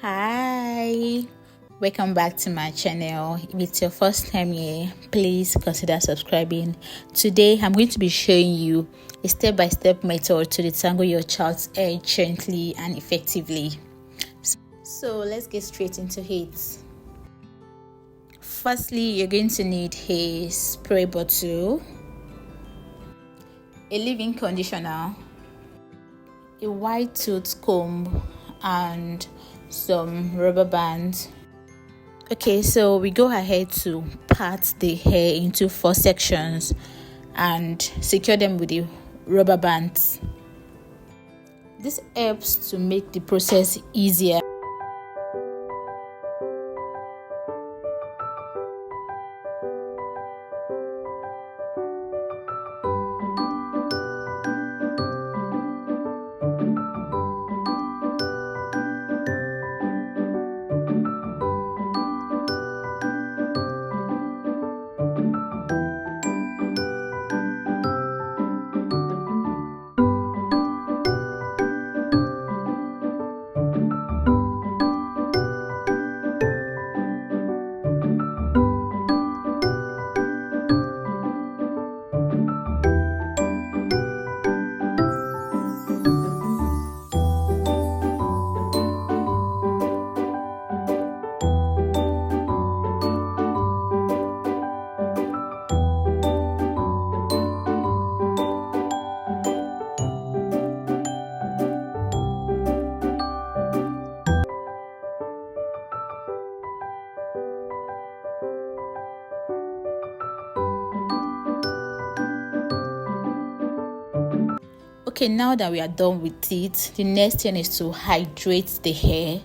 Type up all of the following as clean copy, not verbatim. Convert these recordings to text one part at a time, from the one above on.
Hi, welcome back to my channel. If it's your first time here, please consider subscribing. Today I'm going to be showing you a step-by-step method to detangle your child's hair gently and effectively. So let's get straight into it. Firstly, you're going to need a spray bottle, a leave-in conditioner, a white tooth comb, and some rubber bands. Okay, so we go ahead to part the hair into 4 sections and secure them with the rubber bands. This helps to make the process easier. Okay, now that we are done with it, the next thing is to hydrate the hair.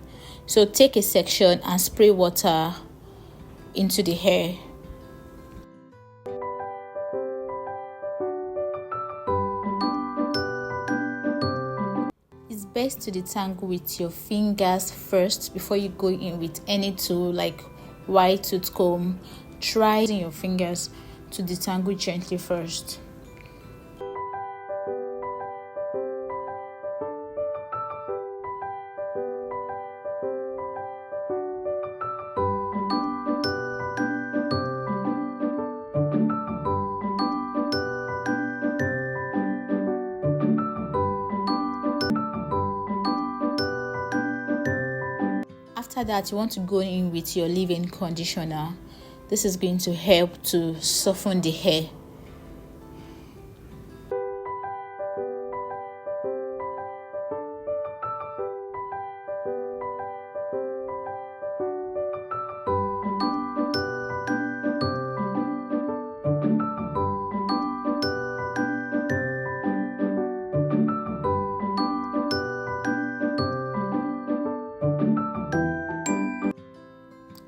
So take a section and spray water into the hair. It's best to detangle with your fingers first before you go in with any tool like white tooth comb. Try using your fingers to detangle gently first. After that, you want to go in with your leave-in conditioner. This is going to help to soften the hair.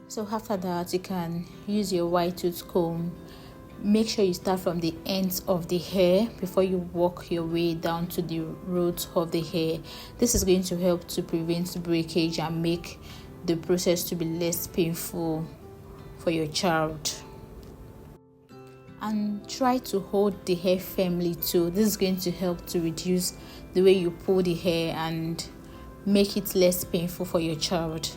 So after that, you can use your white tooth comb. Make sure you start from the ends of the hair before you work your way down to the roots of the hair. This is going to help to prevent breakage and make the process to be less painful for your child. And try to hold the hair firmly too. This is going to help to reduce the way you pull the hair and make it less painful for your child.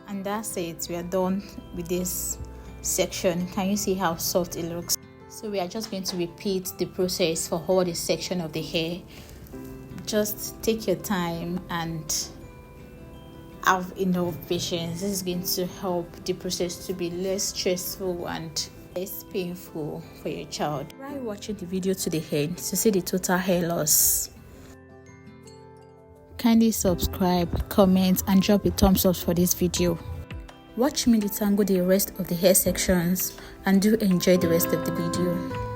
And that's it, we are done with this section. Can you see how soft it looks? So we are just going to repeat the process for all the section of the hair. Just take your time and have enough patience. This is going to help the process to be less stressful and less painful for your child. Try watching the video to the end to see the total hair loss. Kindly subscribe, comment, and drop a thumbs up for this video. Watch me detangle the rest of the hair sections and do enjoy the rest of the video.